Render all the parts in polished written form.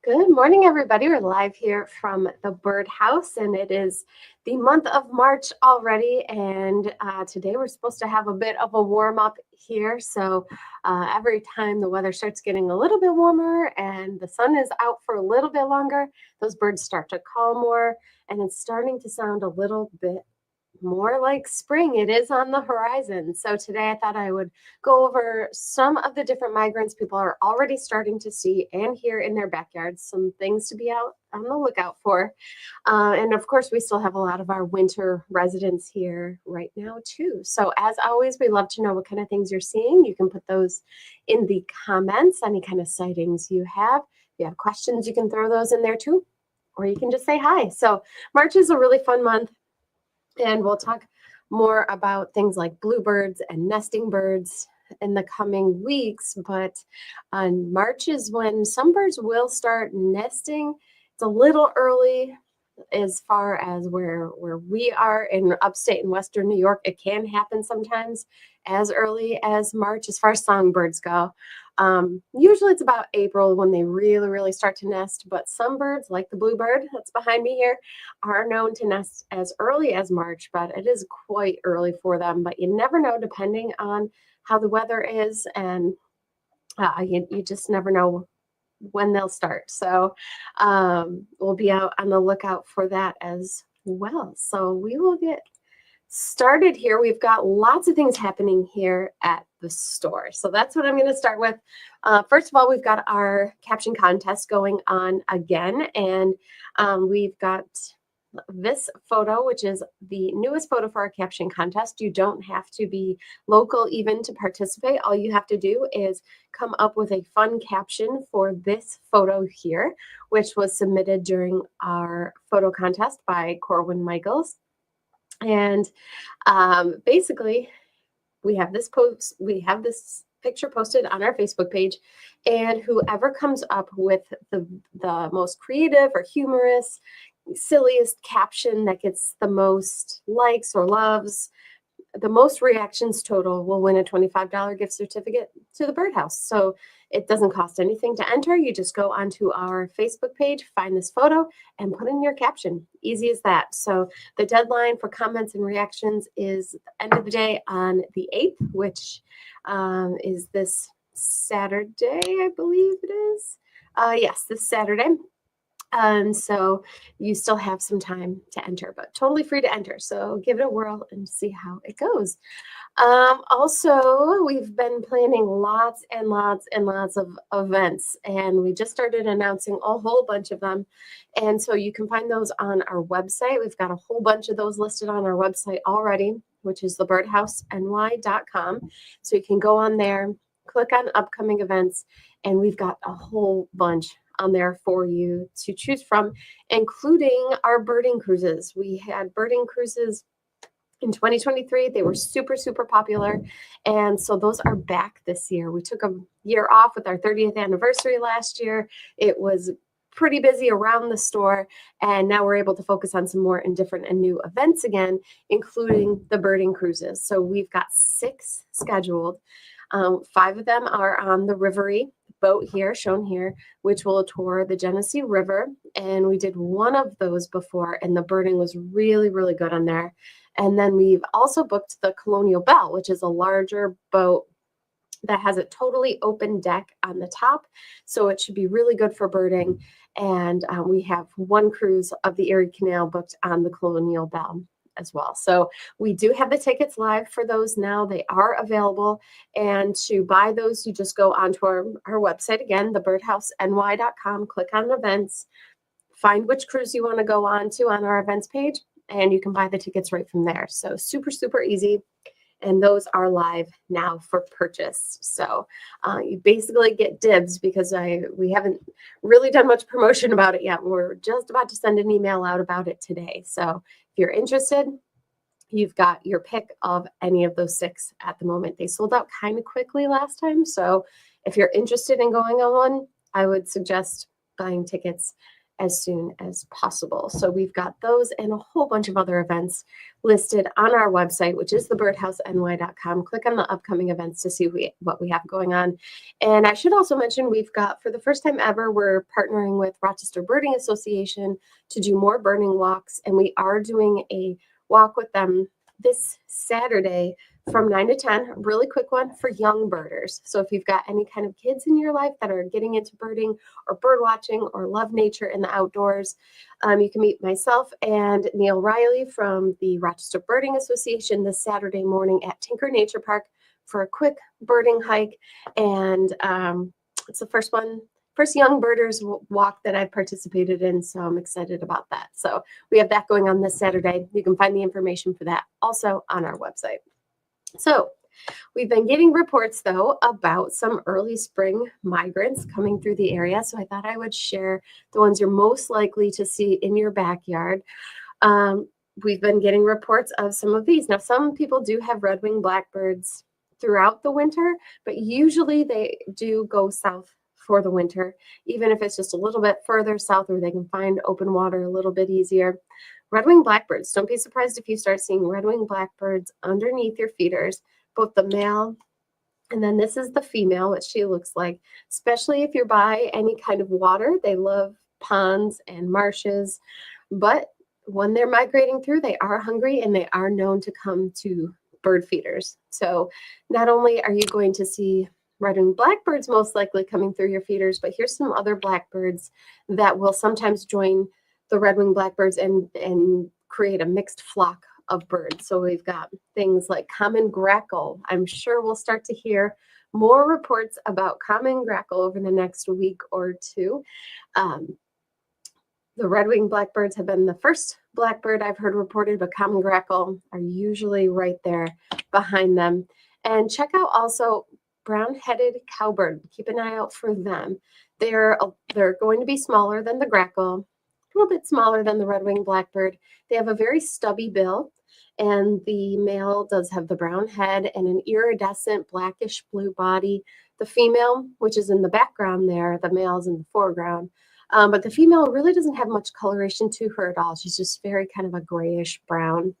Good morning, everybody. We're live here from the birdhouse, and it is the month of March already. And today we're supposed to have a bit of a warm up here. So every time the weather starts getting a little bit warmer and the sun is out for a little bit longer, those birds start to call more, and it's starting to sound a little bit more like spring. It is on the horizon. So today I thought I would go over some of the different migrants people are already starting to see and hear in their backyards, some things to be out on the lookout for. And of course, we still have a lot of our winter residents here right now, too. So, as always, we love to know what kind of things you're seeing. You can put those in the comments, any kind of sightings you have. If you have questions, you can throw those in there too, or you can just say hi. So, March is a really fun month. And we'll talk more about things like bluebirds and nesting birds in the coming weeks. But on March is when some birds will start nesting. It's a little early as far as where we are in upstate and western New York. It can happen sometimes as early as March as far as songbirds go. Usually it's about April when they really start to nest, but some birds, like the bluebird that's behind me here, are known to nest as early as March, but it is quite early for them. But you never know, depending on how the weather is, and you just never know when they'll start. So we'll be out on the lookout for that as well. So we will get started here. We've got lots of things happening here at the store. So that's what I'm going to start with. First of all, we've got our caption contest going on again. And we've got this photo, which is the newest photo for our caption contest. You don't have to be local even to participate. All you have to do is come up with a fun caption for this photo here, which was submitted during our photo contest by Corwin Michaels. And basically, we have this picture posted on our Facebook page, and whoever comes up with the most creative or humorous, silliest caption that gets the most likes or loves, the most reactions total, will win a $25 gift certificate to the birdhouse. So it doesn't cost anything to enter. You just go onto our Facebook page, find this photo, and put in your caption. Easy as that. So the deadline for comments and reactions is the end of the day on the 8th, which is this Saturday, I believe it is. Yes, this Saturday. So you still have some time to enter, but totally free to enter. So give it a whirl and see how it goes. Also, we've been planning lots and lots of events, and we just started announcing a whole bunch of them. And so you can find those on our website. We've got a whole bunch of those listed on our website already, which is thebirdhouseny.com. So you can go on there, click on upcoming events, and we've got a whole bunch on there for you to choose from, including our birding cruises. We had birding cruises in 2023. They were super popular, and so those are back this year. We took a year off with our 30th anniversary last year. It was pretty busy around the store, and now we're able to focus on some more and different and new events again, including the birding cruises. So we've got 6 scheduled. 5 of them are on the Rivery boat here, shown here, which will tour the Genesee River. And we did one of those before, and the birding was really good on there. And then we've also booked the Colonial Belle, which is a larger boat that has a totally open deck on the top. So it should be really good for birding. And we have one cruise of the Erie Canal booked on the Colonial Belle as well. So we do have the tickets live for those now. They are available. And to buy those, you just go onto our website again, thebirdhouseny.com, click on events, find which cruise you want to go on to on our events page, and you can buy the tickets right from there. So super easy. And those are live now for purchase. So you basically get dibs because we haven't really done much promotion about it yet. We're just about to send an email out about it today. So if you're interested, you've got your pick of any of those 6 at the moment. They sold out kind of quickly last time. So if you're interested in going on one, I would suggest buying tickets as soon as possible. So we've got those and a whole bunch of other events listed on our website, which is thebirdhouseny.com. Click on the upcoming events to see what we have going on. And I should also mention we've got, for the first time ever, we're partnering with Rochester Birding Association to do more birding walks. And we are doing a walk with them this Saturday from 9 to 10, a really quick one for young birders. So if you've got any kind of kids in your life that are getting into birding or bird watching or love nature in the outdoors, you can meet myself and Neil Riley from the Rochester Birding Association this Saturday morning at Tinker Nature Park for a quick birding hike. And it's the first young birders walk that I've participated in, so I'm excited about that. So we have that going on this Saturday. You can find the information for that also on our website. So we've been getting reports, though, about some early spring migrants coming through the area. So I thought I would share the ones you're most likely to see in your backyard. We've been getting reports of some of these. Now, some people do have red-winged blackbirds throughout the winter, but usually they do go south for the winter, even if it's just a little bit further south where they can find open water a little bit easier. Red-winged blackbirds. Don't be surprised if you start seeing red-winged blackbirds underneath your feeders, both the male and then this is the female, what she looks like, especially if you're by any kind of water. They love ponds and marshes, but when they're migrating through, they are hungry and they are known to come to bird feeders. So not only are you going to see red-winged blackbirds most likely coming through your feeders, but here's some other blackbirds that will sometimes join the red-winged blackbirds and create a mixed flock of birds. So we've got things like common grackle. I'm sure we'll start to hear more reports about common grackle over the next week or two. The red-winged blackbirds have been the first blackbird I've heard reported, but common grackle are usually right there behind them. And check out also brown-headed cowbird. Keep an eye out for them. They're going to be smaller than the grackle, a little bit smaller than the red-winged blackbird. They have a very stubby bill, and the male does have the brown head and an iridescent blackish blue body. The female, which is in the background there, the male is in the foreground. But the female really doesn't have much coloration to her at all. She's just very kind of a grayish brown.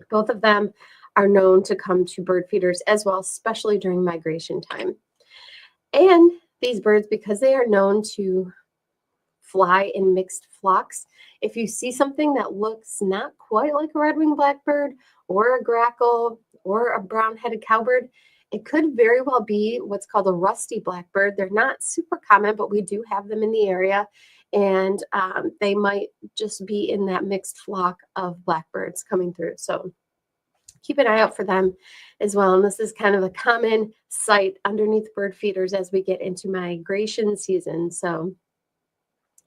Both of them are known to come to bird feeders as well, especially during migration time. And these birds, because they are known to fly in mixed flocks, if you see something that looks not quite like a red-winged blackbird or a grackle or a brown-headed cowbird, it could very well be what's called a rusty blackbird. They're not super common, but we do have them in the area, and they might just be in that mixed flock of blackbirds coming through. So keep an eye out for them as well. And this is kind of a common sight underneath bird feeders as we get into migration season. So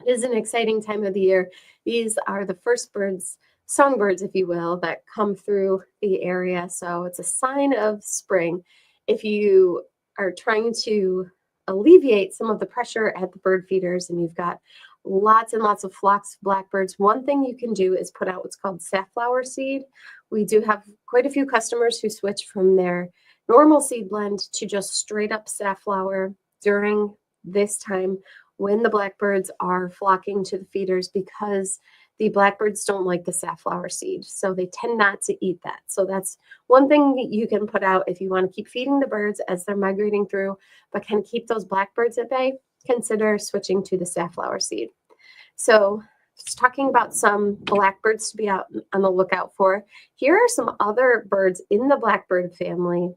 it is an exciting time of the year. These are the first birds, songbirds, if you will, that come through the area. So it's a sign of spring. If you are trying to alleviate some of the pressure at the bird feeders and you've got lots and lots of flocks of blackbirds, one thing you can do is put out what's called safflower seed. We do have quite a few customers who switch from their normal seed blend to just straight up safflower during this time when the blackbirds are flocking to the feeders, because the blackbirds don't like the safflower seed, so they tend not to eat that. So that's one thing you can put out if you want to keep feeding the birds as they're migrating through, but can keep those blackbirds at bay. Consider switching to the safflower seed. So just talking about some blackbirds to be out on the lookout for. Here are some other birds in the blackbird family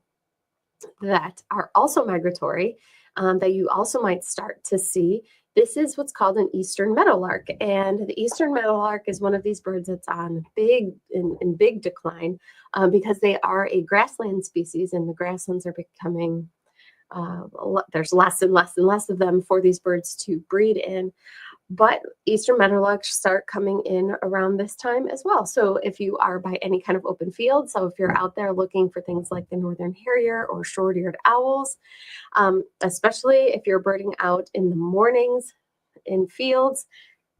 that are also migratory, that you also might start to see. This is what's called an eastern meadowlark, and the eastern meadowlark is one of these birds that's on big decline because they are a grassland species, and the grasslands are becoming there's less and less and less of them for these birds to breed in. But eastern meadowlarks start coming in around this time as well. So if you are by any kind of open field, so if you're out there looking for things like the northern harrier or short-eared owls, especially if you're birding out in the mornings in fields,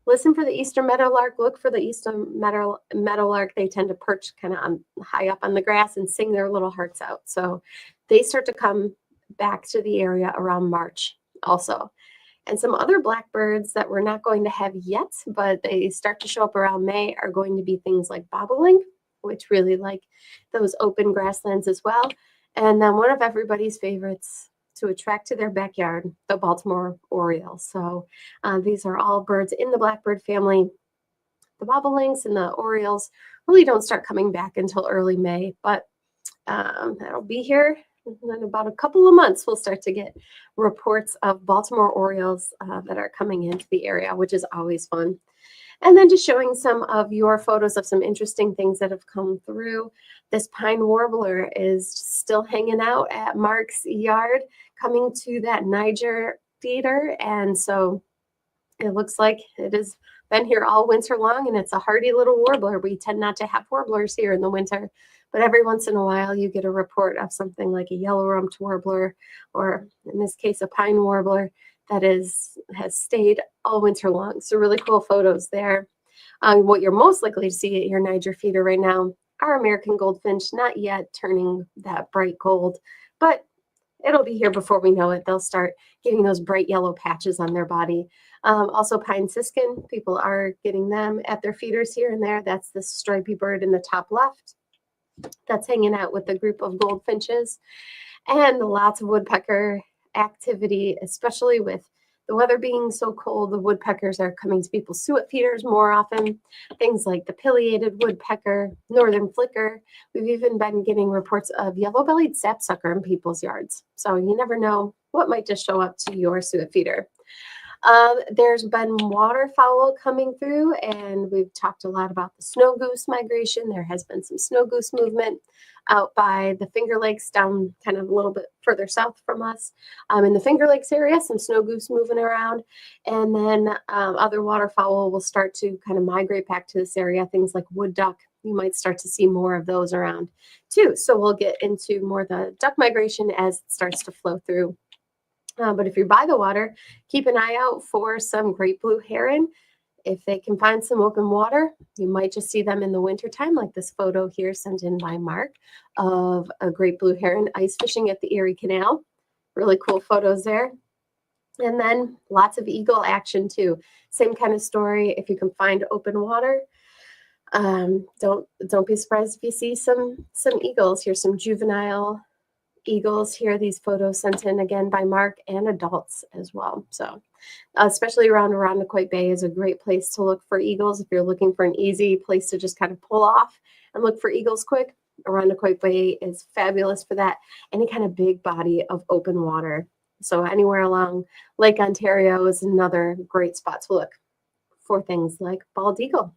listen for the eastern meadowlark. Look for the eastern meadowlark. They tend to perch kind of high up on the grass and sing their little hearts out. So they start to come back to the area around March also. And some other blackbirds that we're not going to have yet, but they start to show up around May, are going to be things like bobolink, which really like those open grasslands as well. And then one of everybody's favorites to attract to their backyard, the Baltimore Oriole. So these are all birds in the blackbird family. The bobolinks and the orioles really don't start coming back until early May, but that'll be here in about a couple of months. We'll start to get reports of Baltimore Orioles that are coming into the area, which is always fun. And then just showing some of your photos of some interesting things that have come through. This pine warbler is still hanging out at Mark's yard, coming to that Niger feeder. And so it looks like it has been here all winter long, and it's a hardy little warbler. We tend not to have warblers here in the winter, but every once in a while you get a report of something like a yellow-rumped warbler, or in this case, a pine warbler that has stayed all winter long. So really cool photos there. What you're most likely to see at your Niger feeder right now are American goldfinch, not yet turning that bright gold, but it'll be here before we know it. They'll start getting those bright yellow patches on their body. Also pine siskin, people are getting them at their feeders here and there. That's the stripy bird in the top left that's hanging out with a group of goldfinches. And lots of woodpecker activity, especially with the weather being so cold. The woodpeckers are coming to people's suet feeders more often. Things like the pileated woodpecker, northern flicker. We've even been getting reports of yellow-bellied sapsucker in people's yards. So you never know what might just show up to your suet feeder. There's been waterfowl coming through, and we've talked a lot about the snow goose migration. There has been some snow goose movement out by the Finger Lakes, down kind of a little bit further south from us. In the Finger Lakes area, some snow goose moving around, and then other waterfowl will start to kind of migrate back to this area. Things like wood duck, you might start to see more of those around too. So we'll get into more of the duck migration as it starts to flow through. But if you're by the water, keep an eye out for some great blue heron. If they can find some open water, you might just see them in the wintertime, like this photo here sent in by Mark of a great blue heron ice fishing at the Erie Canal. Really cool photos there. And then lots of eagle action too. Same kind of story. If you can find open water, don't be surprised if you see some eagles. Here's some juvenile eagles here. These photos sent in again by Mark, and adults as well. So especially around Irondequoit Bay is a great place to look for eagles. If you're looking for an easy place to just kind of pull off and look for eagles quick, Irondequoit Bay is fabulous for that. Any kind of big body of open water. So anywhere along Lake Ontario is another great spot to look for things like bald eagle.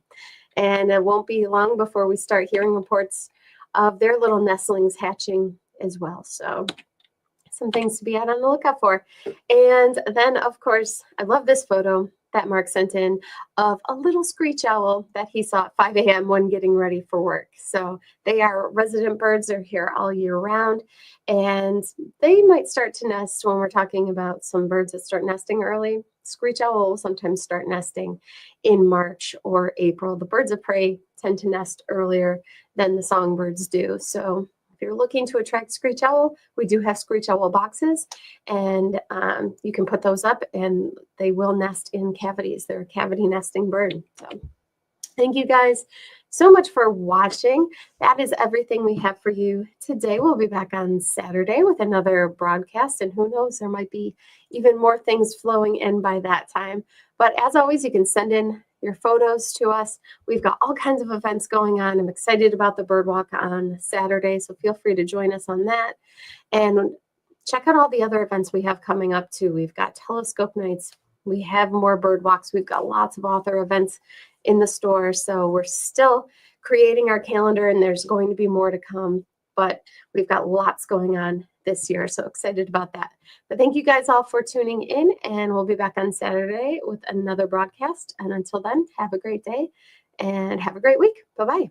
And it won't be long before we start hearing reports of their little nestlings hatching as well. So some things to be out on the lookout for. And then, of course, I love this photo that Mark sent in of a little screech owl that he saw at 5 a.m. when getting ready for work. So they are resident birds. They're here all year round, and they might start to nest when we're talking about some birds that start nesting early. Screech owl will sometimes start nesting in March or April. The birds of prey tend to nest earlier than the songbirds do. So if you're looking to attract screech owl, we do have screech owl boxes, and you can put those up and they will nest in cavities. They're a cavity nesting bird. So thank you guys so much for watching. That is everything we have for you today. We'll be back on Saturday with another broadcast, and who knows, there might be even more things flowing in by that time. But as always, you can send in your photos to us. We've got all kinds of events going on. I'm excited about the bird walk on Saturday, so feel free to join us on that. And check out all the other events we have coming up too. We've got telescope nights. We have more bird walks. We've got lots of author events in the store. So we're still creating our calendar, and there's going to be more to come. But we've got lots going on this year. So excited about that. But thank you guys all for tuning in, and we'll be back on Saturday with another broadcast. And until then, have a great day and have a great week. Bye-bye.